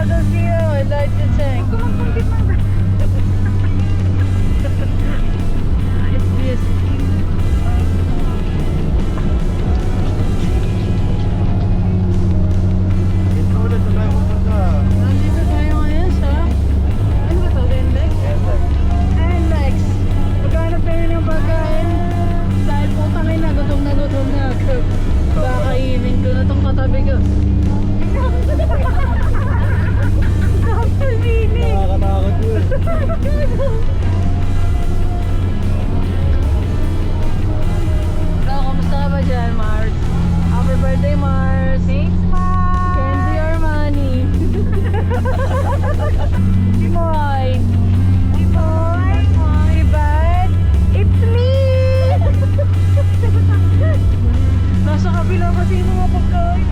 can see you. I'd like to check. It's this. Ito ulit na tayo pupunta. Nandito tayo ngayon sa... Ano ba ito? Renlex? Renlex. Maghanap tayo ng pagkain. Dahil putangin na, gutom na ako. Kakainin ko na itong katabi ko. Nakakatakot yun. So, kamusta ka ba dyan, Mars? Happy birthday, Mars! Thanks, Mars! Candy or money? Si Moy! Si Moy! Si Bad! It's me! Nasa kabila kasi yung mga pagkain.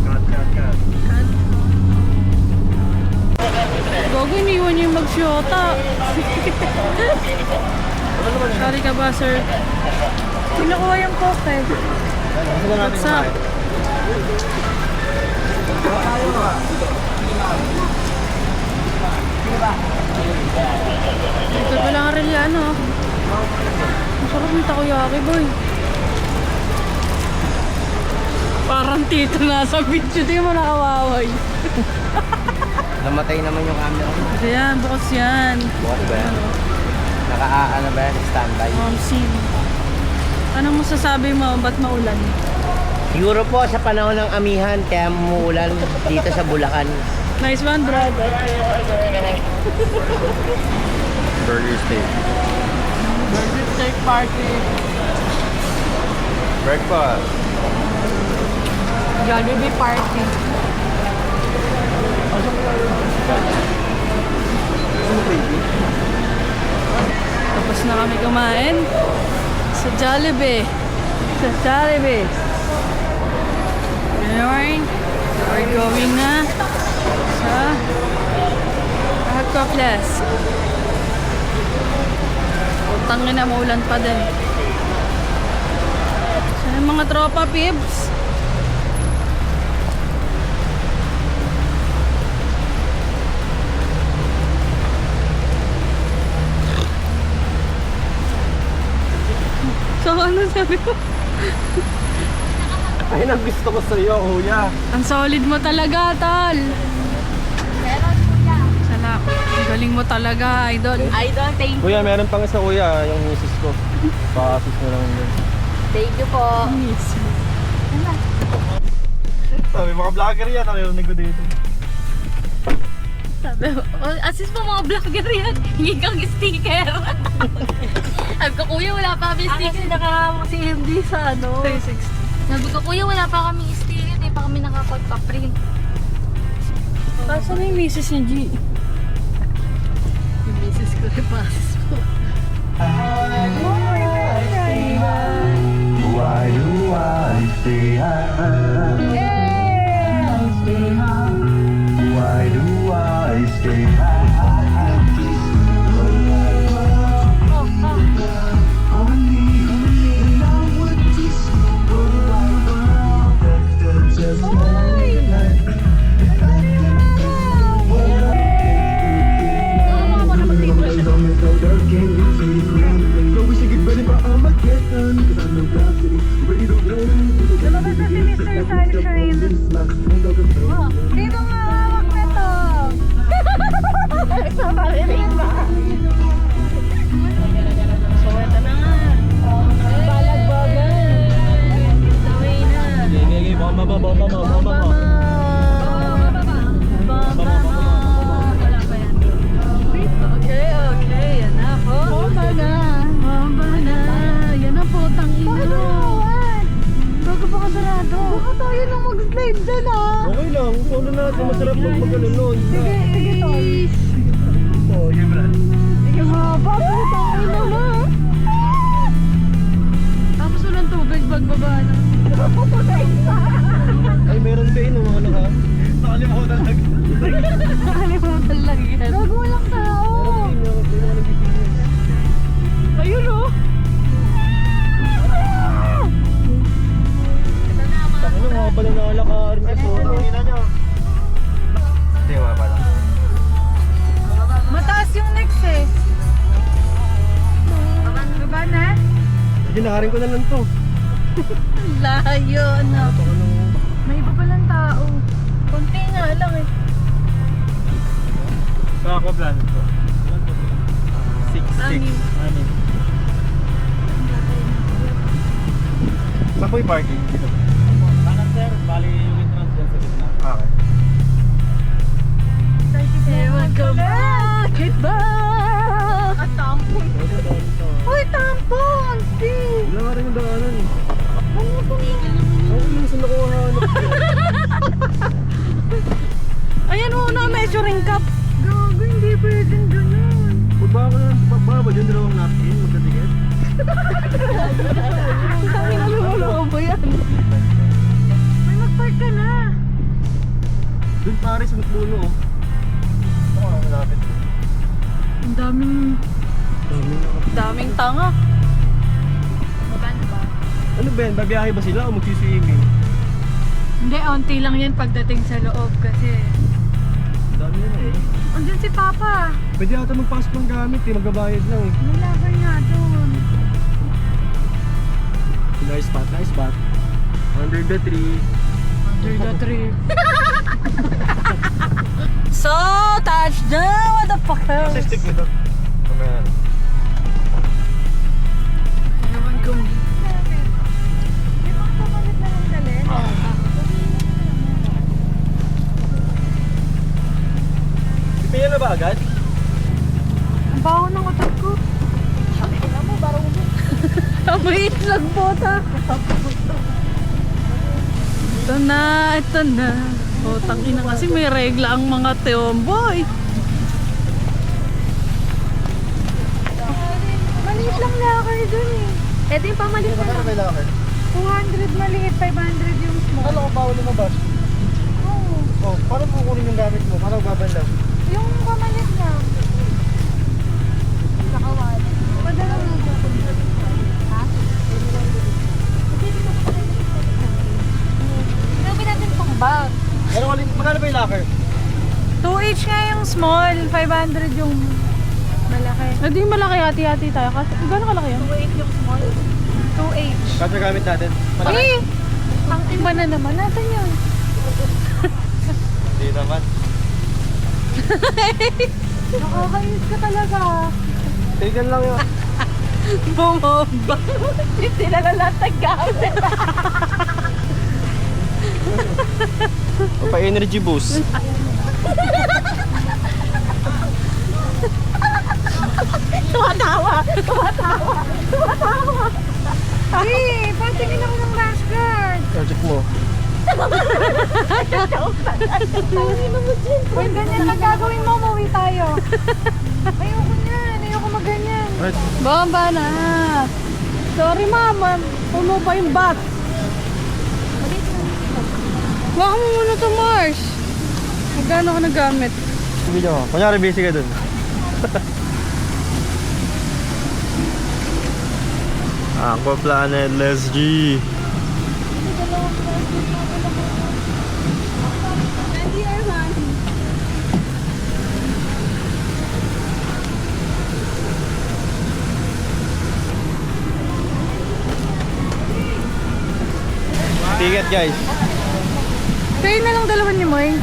Cut. Gogo, iniwan niyo yung mag-shota. Sorry ka ba, sir? Kinukuha yung coke eh. Gusto na natin What's up? kumain. Dito pala ang Arellano. Masarap yung takoyaki, boy. Parang tito nasa video, di mo nakawaway. Namatay naman yung camera ko. Kasi yan, bukas yan. Bukas ba yan? Ano ba yan? Standby. Sim. Anong masasabi mo? Ba't maulan? Siguro po sa panahon ng amihan, kaya umuulan dito sa Bulacan. Nice one, bro. Burger steak. Burger steak party. Breakfast. Jollibee party. Tapos na kami kumain sa Jollibee. Ngayon, we're going na sa Aquaplex. Utangin na, maulan pa din. Sa mga tropa, pibs. So, ano sabi mo? Ayun ang gusto ko sa iyo, kuya. Ang solid mo talaga, tol. Salamat. Ang galing mo talaga, idol. Idol, thank you. Kuya, meron pang isa kuya, yung misis ko. Pa-assist mo lang yun. Thank you po. Sabi, mga vlogger yan, nakinig ko dito. Sabi mo, assist mo mga vlogger yan. Hingi kang sticker. Sabi ko, kuya, wala pa kami sticker. Kasi nakakamang si MD sa ano. 360. Sabi ko, kuya, wala pa kami sticker. Hindi pa kami nakapagpa-print. Kaso na yung misis niya, G? Yung misis ko rin passes po. Why do I stay high? Why do I stay high? Sino nga hawak nito? So, ito na nga. Balagbagan. Sabay na. Okay, bomba. Okay. Yan na po. Bomba na. Yan na po, tangino. Bago pa kabirado. Baka tayo nang mag-slide dyan Okay lang, solo natin, masarap mag-ano nun. Sige, tol. Oh, yun brad. Sige, haba. Tangino mo. Tapos walang tubig, bagbaba na. Ay, meron kayo nung ano ka? Nakalimutan lang. Nakalimutan lang yan. Gago walang tao. Ayun o. Ano nga pala nakalakarin ka po. Tangina nyo. Hindi, wala pala. Mataas yung next eh. Baba na? Ginaharin ko na lang to. Layo, ano. May iba palang tao. Konti nga lang eh. So ako plan ko. 6. Anim. Saan po yung parking? Dito. Kanan sir, bali yung entrance dyan sa gitna. Okay. Ewan ko ba? Bakit ba? At tampon. Uy, tampon! Steve! Wala nga rin yung daanan eh. Ano po yun? Ako minsan ako hanap. Ayan mo na, measuring cup. Gago, hindi pwedeng ganun. Baka ba dyan dalawang napkin? Magkatiket? Ang dami na lumuloko ba yan? May mag-park ka na. Doon pare sa puno oh. Ito nga, malapit. Ang daming tanga. Magkano ba? Ano Ben? Babiyahe ba sila o magsiswimming? Hindi, onti lang yan pagdating sa loob kasi Ang dami na eh. andyan si Papa. Pwede ata magpasok ng gamit eh. Magbabayad lang eh. May lakay nga doon. Nice spot, nice spot. Under the tree. Under the tree. So, touchdown! What the fuck else? Kasi stick nito. Mamaya. Ewan ko. Di ba pamalit na lang dali? Ipinyan na ba agad? Ang baho ng utak ko. May itlog bota. Ito na. O, tangina kasi may regla ang mga teomboy. Maliit lang na kayo dun eh. Ito yung pamalit na lang. May lakad. 200 maliit, 500 yung small. Ano ka bawal lumabas? Oo. Oh, paano kukunin yung gamit mo? Paano babanlaw? Yung pamalit na. Nakawal. Padala mo na dyan. Ha? Gawin natin pang bag. Magkano ba yung locker? 2 each nga yung small, 500 yung malaki. Hindi malaki, hati-hati tayo. Kasi gano'n kalaki yan? 2 yung small. 2 each. Kasi gamit natin. Eh! Ang iba na naman. Nasaan yun? Hindi naman. Nakakainis ka talaga. Tignan lang yun. Bumomba. Hindi na lahat nag-gamit. Pa-energy boost. Tumatawa! Eh, patingin ako ng rash guard. Project mo. Pag ganyan lang gagawin mo, umuwi tayo. Ayoko niyan, ayoko magganyan. Right. Bomba na! Sorry mama, puno pa yung bat. Baka mo muna to Mars. Magkano ka nagamit? Video mo. Kunyari busy ka dun. Aqua Planet, let's G. Ticket guys. Kayo na lang dalawan niyo, Moy.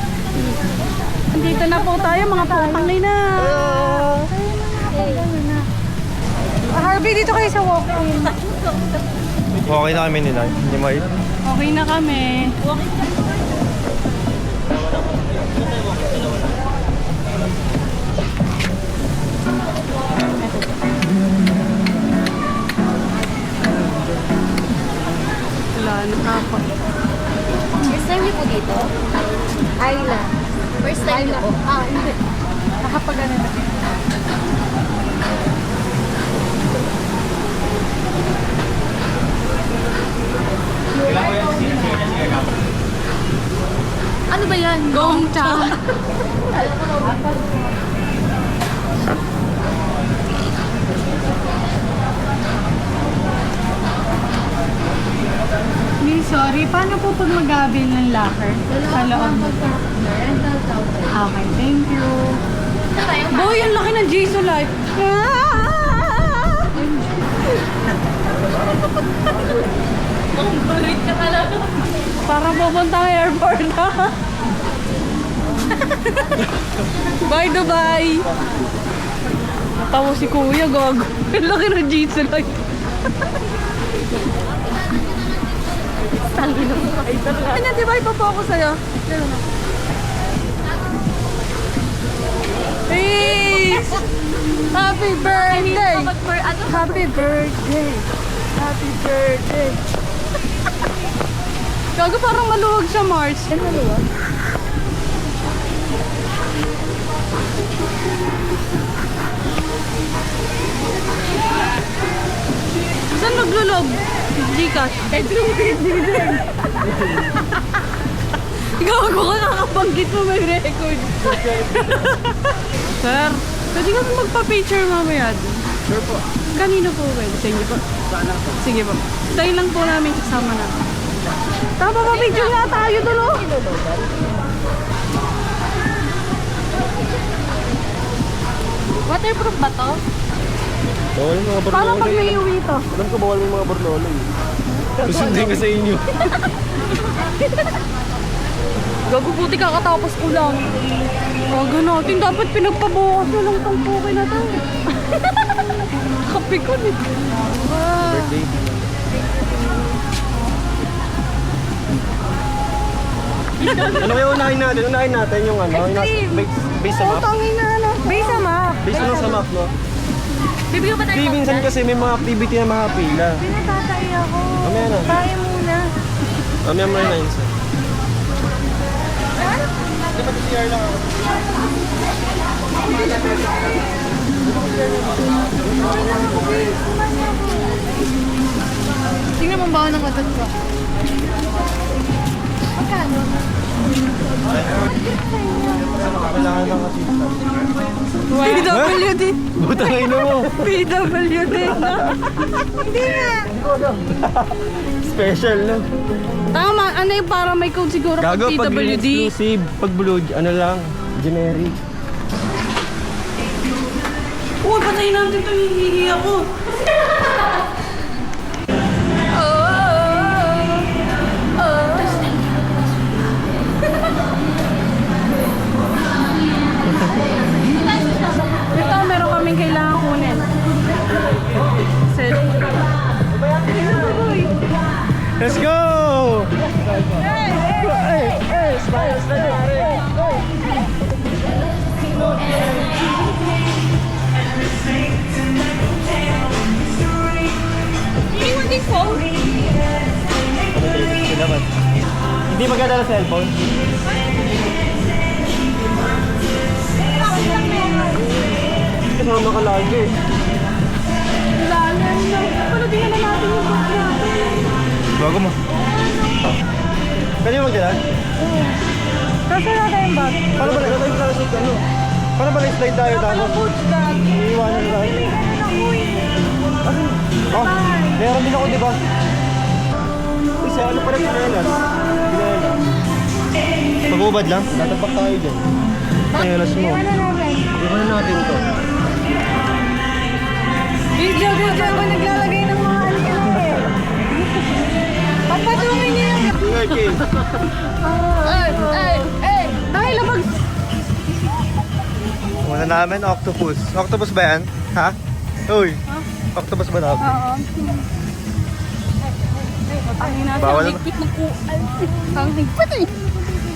Andito na po tayo, mga putangay na. Harvey, dito kayo sa walk-in. Okay na kami nila. Hindi mo Okay na kami. Wala na apa. First time niyo po dito? Ayla. First time niyo po? Ah, hindi. Nakapagano na. Ano ba yan? Gongcha. Miss sorry. Paano po pag mag-avail ng locker? Sa loob. Okay, thank you. Boy, ang laki ng Jesus Life. Ang balik ka talaga. Parang pupunta ng airport na. Bye, Dubai! Tawa si Kuya, gago. Ang laki ng Jesus Life. Tangin ng fighter nga. Ano, di ba ipapo ako sa'yo? Peace! Happy birthday! Happy birthday! Happy birthday! Gago, parang maluwag siya, Mars. Ano maluwag? Saan maglulog? Gcash. Gago ka, kakabanggit mo may record. Sir, pwede kami magpa-picture mamaya doon. Sure po. Kanino po pwede? Sa inyo po? Sige po. Tayo lang po namin kasama na. Tama pa, picture nga tayo doon, oh. Waterproof ba to? Bawal yung mga Paano borlolo. pag may uwi to? Alam ko bawal yung mga borlolo eh. Susundin ka sa inyo. Gago, buti kakatapos ko lang. Gago natin, dapat pinagpabukas na lang tong puki na to. Kape ko eh. Birthday. Ano kaya unahin natin? Unahin natin yung ano, yung base sa map. Tangin na ano. Base sa map. Base na lang sa map, no? Bibigyan ba tayo Hindi, minsan kasi may mga activity na makapila. Pinatatay ako. Mamaya na. Tayo muna. Mamaya mo na yun, sir. Hindi pa CR lang ako. Tingnan mo ba ng matat ko? Magkano? Kailangan lang kasi. PWD. Butang ino mo. PWD. Hindi nga. Special, no? Tama, ano yung para may code siguro pag Gago, pag PWD? exclusive, pag blue, ano lang, generic. Uy, patay natin ito, hihihi ako. Ito, meron kaming kailangan kunin. Set. Let's go! Iniwan din phone? Hindi maganda na cellphone? Kasama ka lagi. Lalim na. Pero tingnan na natin yung book natin. Bago mo. Pwede mo magdala? Kasi na tayong bag. Paano ba nag-slide tayo sa ano? Paano ba nag-slide tayo tapos? bag. Iiwanan na tayo. Oh, meron din ako, di ba? Isa, ano pa rin pinayalas? Pinayalas. Pag-ubad lang? Tatapak tayo dyan. Pinayalas mo. Iwanan natin to. Video ako naglalagay ng mga alika eh. Papatungin niyo yung... Okay. Dahil labag... Muna namin, octopus. Octopus ba yan? Ha? Uy. Octopus ba namin? Oo. Ang natin. Bawal Ang na. higpit ng Ang higpit eh.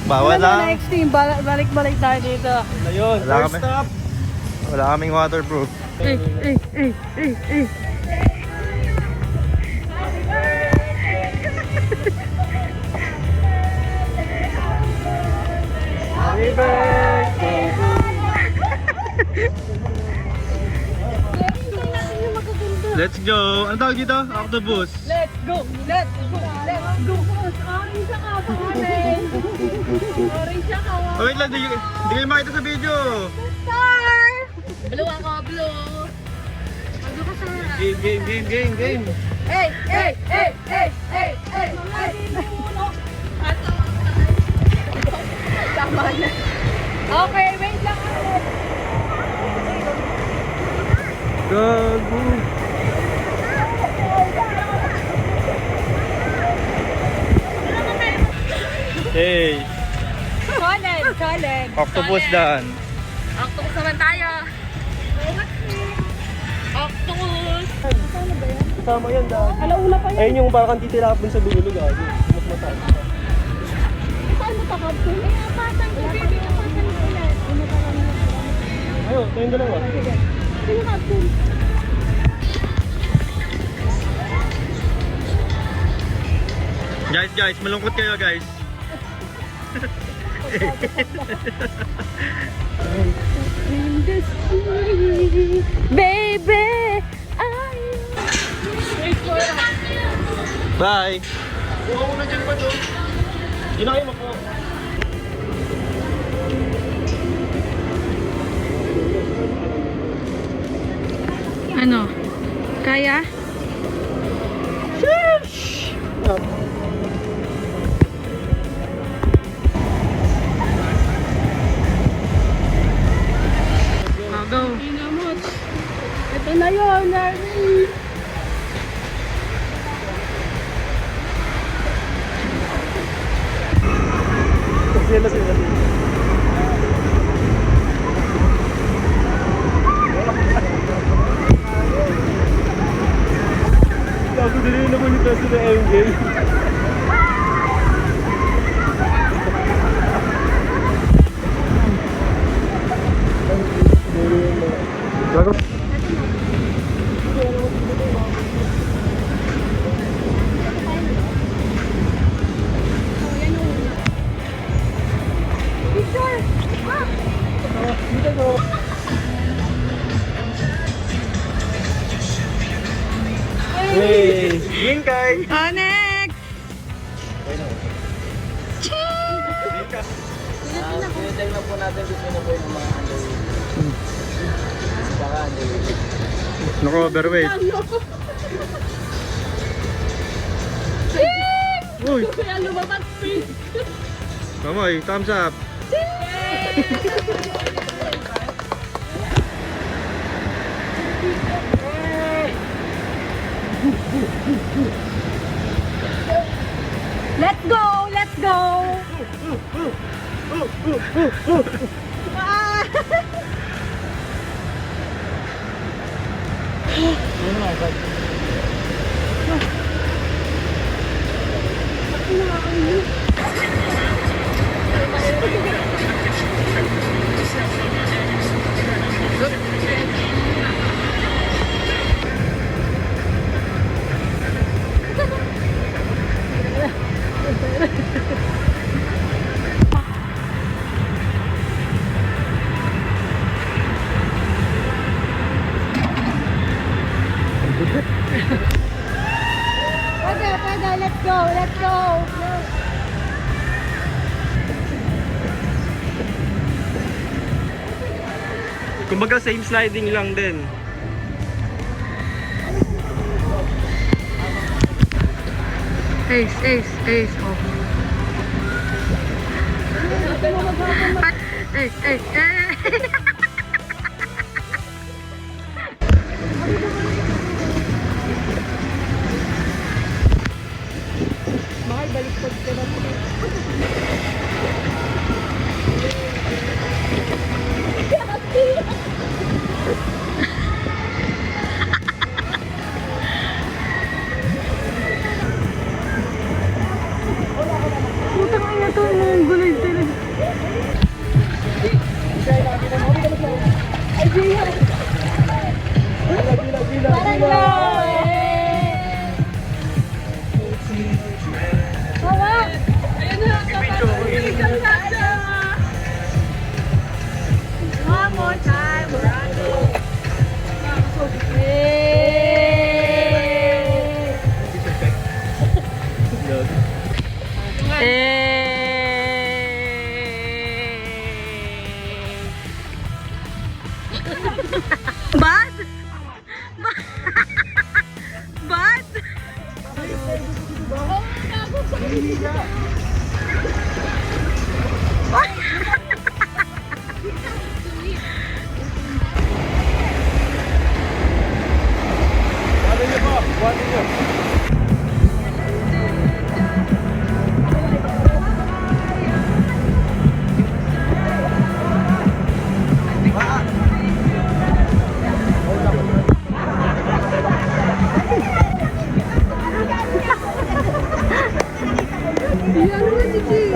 Bawal lang. Next team, balik-balik tayo dito. Ayun, first stop. Wala kaming waterproof. Eh. Happy birthday! Let's go! Ano tawag dito? Octopus. Let's go! Let's go! Let's go! Orange siya ka, pangalan. Orange siya ka. Oh, wait lang, di kayo makita sa video. Star! Blue ako, blue. Blue ka sa... Game. Hey! Gago. Hey, Solid. octopus dan. Octopus naman tayo. Octopus. Kasama yan dahil. Alauna pa yan. Ayun yung parang titirapin sa dulo gago. Mas mataas. Saan mo takapin? Eh, apasan ko, baby. Apasan ko ulit. Ayun, tayong dalawa. Sino kapin? Guys, malungkot kayo guys. In the sea, baby, Bye! Buka muna dyan pa doon. Yun na kayo makuha. Ano? Kaya? Go. Ito na yun, Narvin. Sila. Gago dali na mo nito sila MJ. Gago. Hey, green card. Next! Tinitignan po natin kung sino po yung mga underweight. Baka underweight. Nako, overweight. Uy! Kaya lumabas, please. Kamoy, thumbs up. Let's go! Let's go! Pwede, let's go, let's go. Kumbaga same sliding lang din. Ace. Oh. Ace. Putang ina to, mga gulay talaga. Parang lang! Hawak! Ayun na! One more time! Bad? Bad? Ano ba si Chi?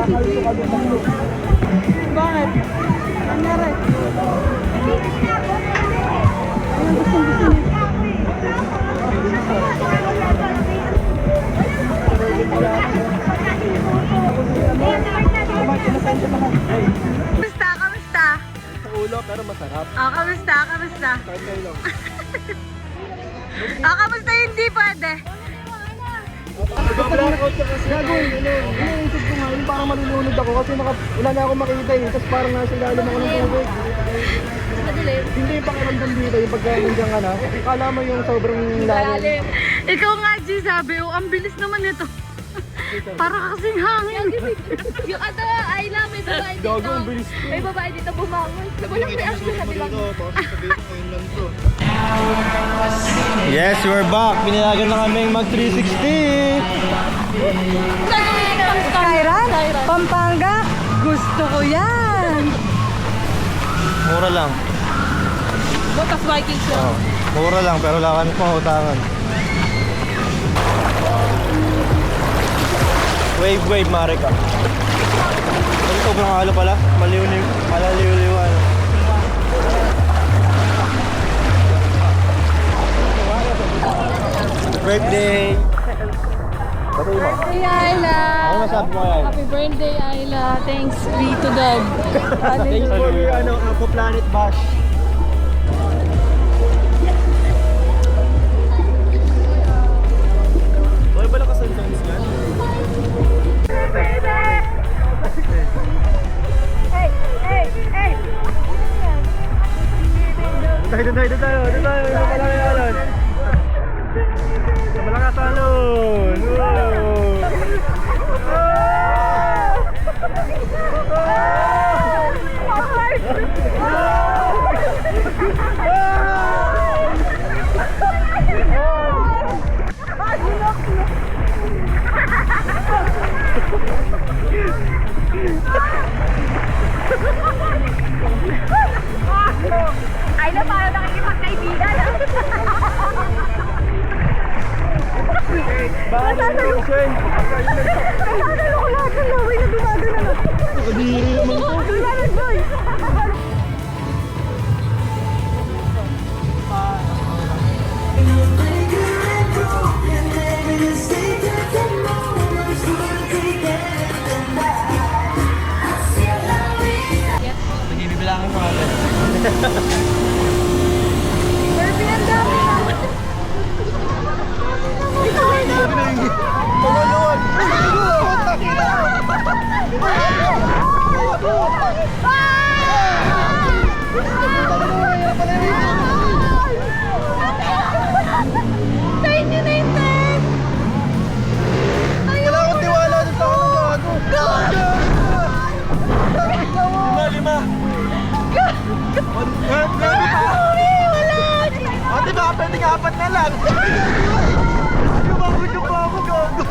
Bakit? Nangyari? Anong gusto niya? Kamusta? Kamusta? Sa ulo, pero masarap. Kamusta? Kamusta? Kahit kayo lang. Kamusta hindi pwede? Nag-blackout ka kasi. Gagawin, iniisip ko nga, yung parang malulunod ako kasi wala na ako makita eh. Tapos parang nasa ilalim ako ng tubig. Madilim. Hindi yung pakiramdam dito, yung pagka nandiyan ka na. Kala mo yung sobrang lalim. Ikaw nga, G, sabi, ang bilis naman ito. Para kasing hangin. Yung ano, Ayla, may babae dito. Gago, ang bilis ko. May babae dito bumangon. Walang reaction sa bilang. Yes, we're back. Pinayagan na kaming mag 360. Kairan? Pampanga? Gusto ko yan. Mura lang. Butas Vikings lang. Oh, mura lang pero wala kami pangutangan. Wave, Marika. Ay, sobrang halo pala. Malaliw-liwan. Birthday! Birthday, Ayla. Ano masabi mo yan? Happy birthday, Ayla. Thanks be to God. Thanks for your Aqua Planet Bash. Okay ba lakas ang sounds yan? Doon tayo. Doon tayo. Sa Malaking Alon. Sa Malakas Alon. Ayla, parang nakikipagkaibigan. Nasasalo ko lahat ng laway na gumagana. Kadiri naman ko. Dumalag, boy. Nagibibilangan ko agad. Kirby, ang dami na. Wala akong tiwala dun sa Lima. Ate, baka pwedeng 4 na lang. Lumabot yung pa ako, gago.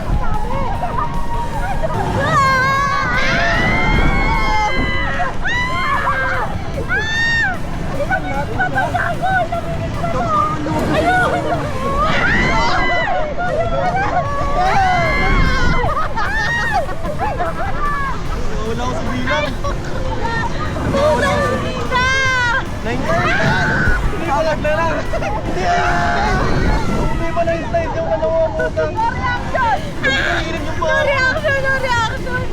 Wala ako sa bilang. Kalag na lang. Hindi pa na yung slide yung kalawa mo. No reaction! No reaction! No reaction!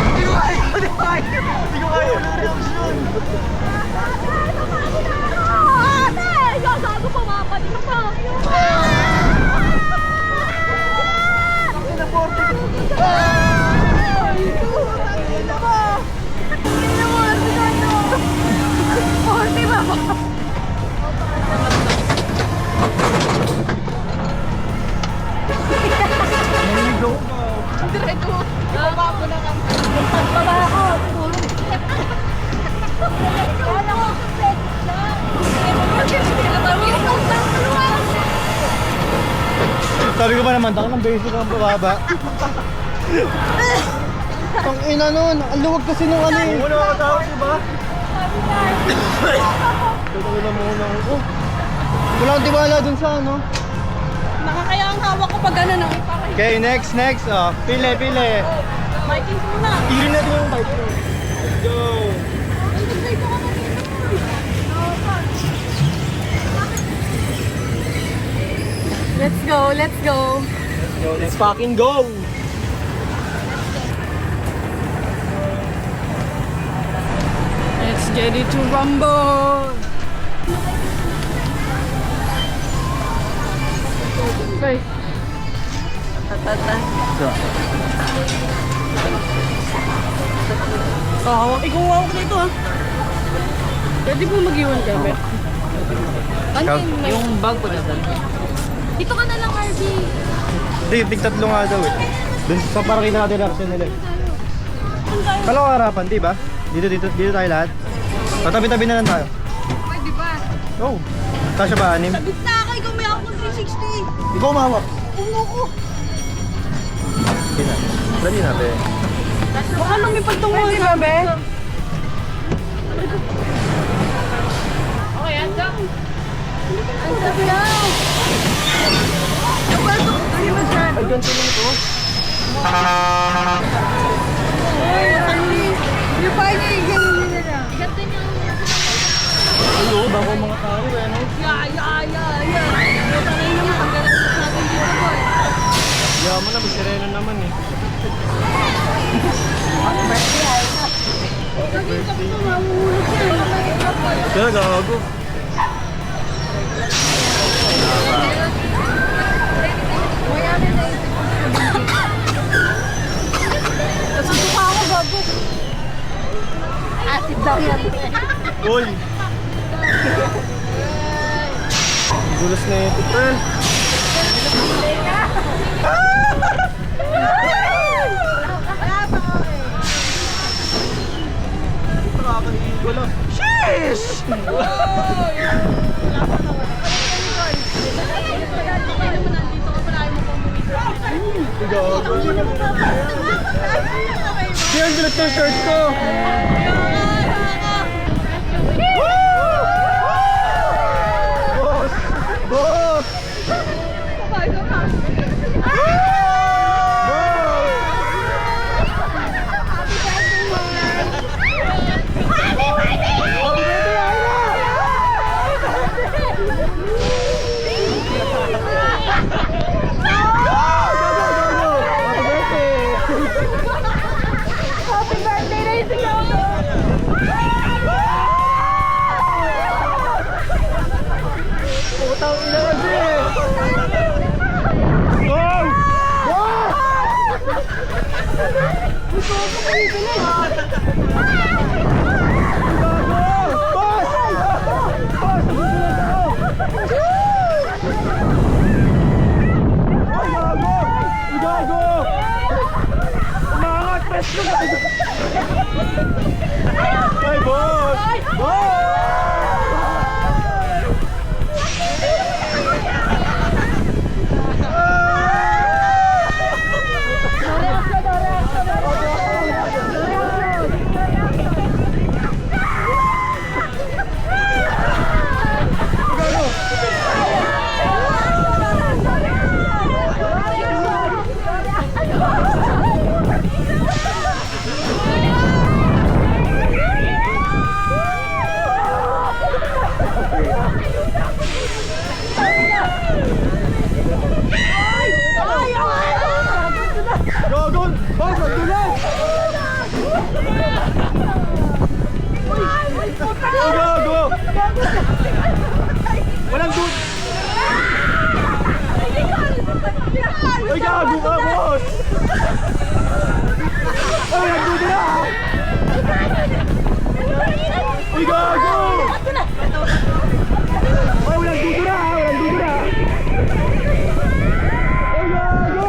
Hindi ko kaya yung reaction. Ate! Gagago pa, mapalit ka pa. Ang ina 40 ba ba? Naligaw ka. Direto. Ibaba ko na kami. Pagbaba ako. Ano ko? Sabi ko pa naman, taka ng basic ang bababa. Ang ina nun, ang luwag kasi nung ano eh. Wala ka tao, diba? Tutulong mo na ako. Wala akong tiwala dun sa ano. Nakakaya ang hawak ko pag gano'n ang ipakay. Okay, next. Oh, pili. Vikings muna. Irin natin yung bike. Let's go. Ay, nag-try ko ka na dito. Let's go. Let's fucking go. Let's get it to rumble. Okay. Tata. Hawak. Ikaw hawak dito ha. Pwede po mag-iwan ka, Beth? Yung bag ko na dyan. Dito ka na lang, RV. Hindi, tig-tatlo nga daw eh. Dun sa parang kinaka-direction nila. Kala ko harapan, di ba? Dito tayo lahat. Patabi-tabi na lang tayo. Pwede ba? Oh. Kasya ba, anim? Sabit na ako. Ikaw may ako ng 360. Ikaw mahawak. Puno ko. Sige na. Dali natin. Baka nang may pagtunguhan ka, Be. Okay, andang. Ang sabi na. Napasok ko si Masan. Ay, ganito lang ito. Ay, nakali. Yung pa niya, ganun nila lang. Ganda niya. Ay, oo, bako mga tao, ano? Ya. Patangin naman, pag ganun natin dito, boy. Yaman na, may sirena naman eh. Sabi ko, mahuhulog siya. Kaya gago. Nasusuka ako, bago. Acid daw yan. Uy! Dulas na ito, Pearl. Nakakahigo lang. Sheesh! Gago. Kaya ang galit ng shirt ko. Boss! Ay, boss! Gagon! Boss, magdulas! Gago! Walang dun! Ay, gago ka, boss! Ay, walang dun na! Ay, gago! Ay, walang dun na! Walang dun na! Ay, gago!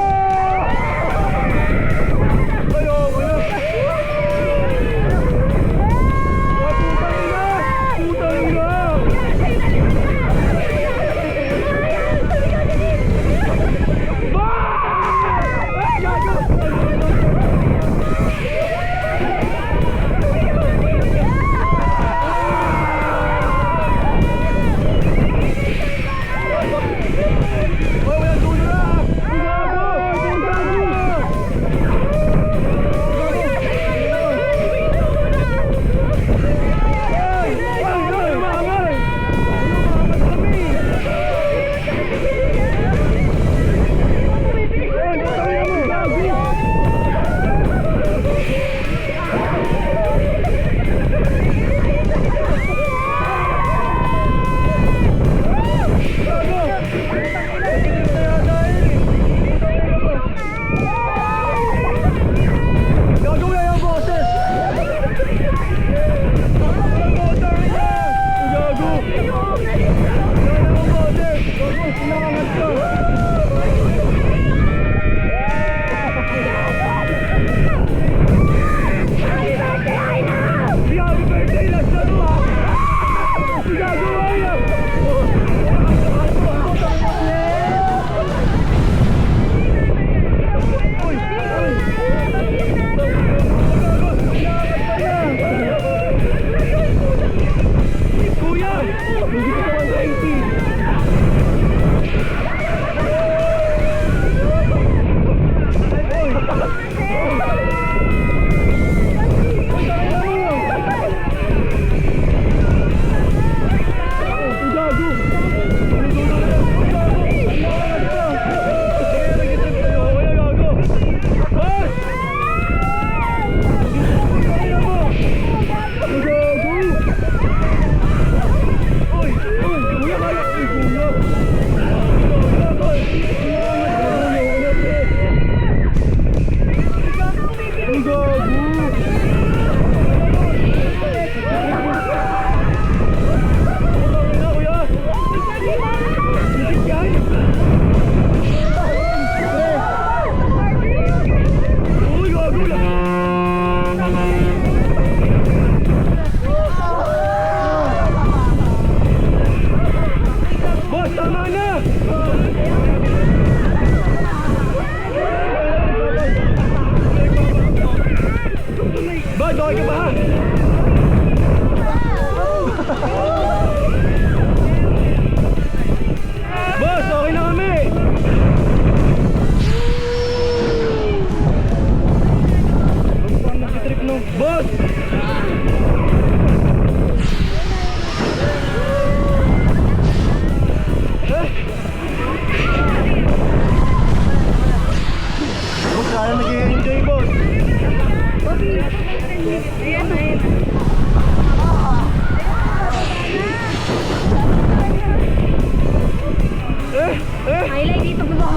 Highlight dito ba?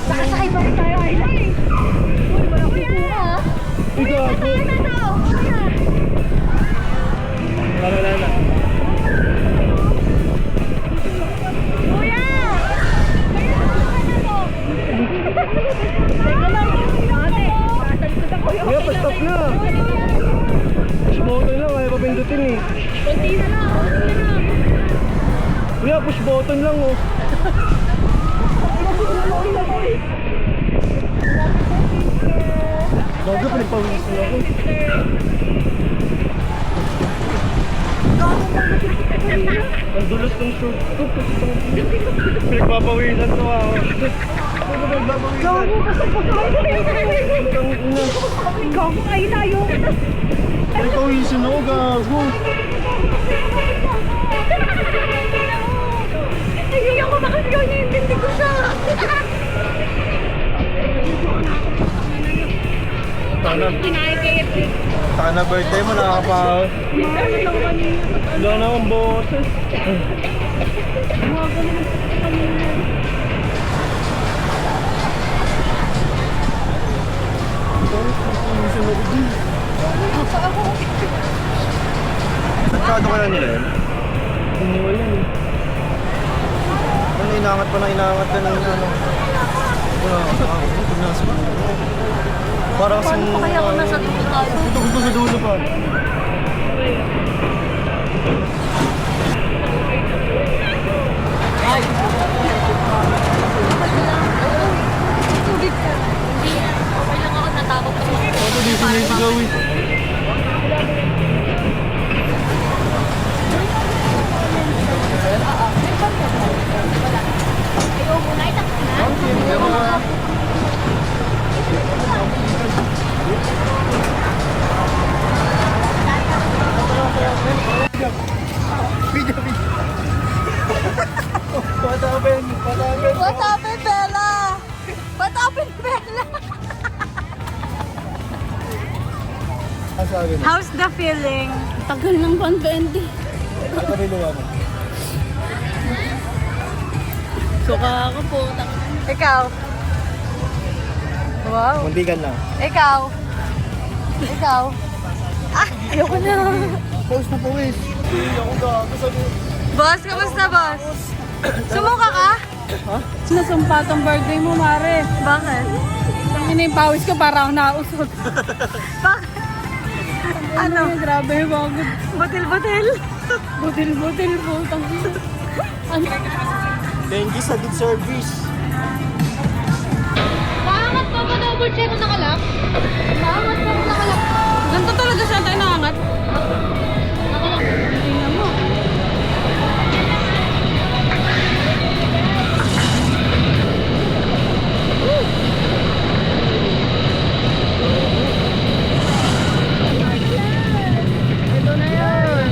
Sakasakay pa rin tayo, highlight. Uy, walang kukuha. Ikaw ako. Wala na. Kuya! Teka lang. Ate, masalikod ako yun. Kuya, pa-stop na. Push button lang, ayaw papindutin eh. Kunti na lang. Kuya, push button lang oh. Bago pinagpawisan ako. Ang dulos ng short ko. Pinagpapawisan to ako. Gago, Ang ina. gago ay tayo. Pinagpawisan ako, gago. Nahihiyan ko baka sigaw niya yung bindi ko siya. Sana birthday mo nakakapaw. Wala na akong boses. Nagkado ka na nila yun? Hindi wala eh. Ano, inaangat pa na inaangat ka ng ano? Parang Paano pa kaya kung nasa dito tayo? gusto sa dulo pa. Tugit ka. Hindi na. Okay lang ako, natakot ako. Ako di sinisigaw eh. Ayaw mo na, itakot na. What happened? What happened? What happened, Bella? What happened, Bella? Ang sabi na. How's the feeling? Tagal ng 120. Ano niluwa mo? Suka ako po. Ikaw? Wow. Muntikan lang. Ikaw? Ikaw? Ah, ayoko na. Pause na pawis. Hindi ako gago sabi. Boss, kamusta, boss? Sumuka ka? Ha? Sinasumpa tong birthday mo, Mare. Bakit? Ang yung pawis ko para ako nausot. Bakit? Ano? Grabe yung bagod. Butil-butil? Butil-butil po. Thank you sa good service. Maangat pa ba double check mo nakalak? Maangat pa mo nakalak? Ganito talaga siya tayo nakangat. Tingnan mo. Ito na yun.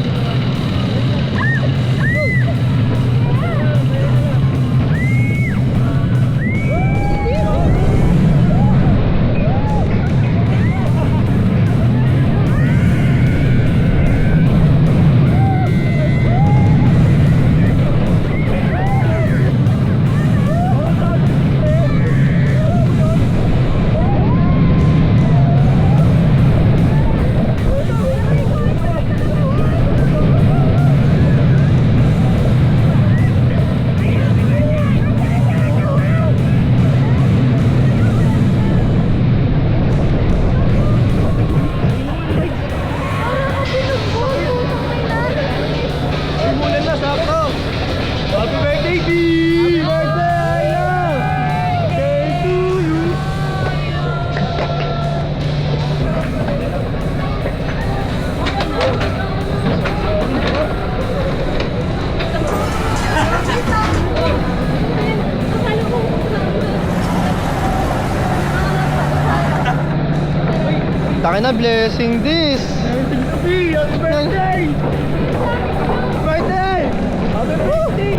Simulan na, sakto! Happy birthday, B! Birthday! Day to you! Taka na, blessing this. B! Happy birthday! Birthday! Happy birthday!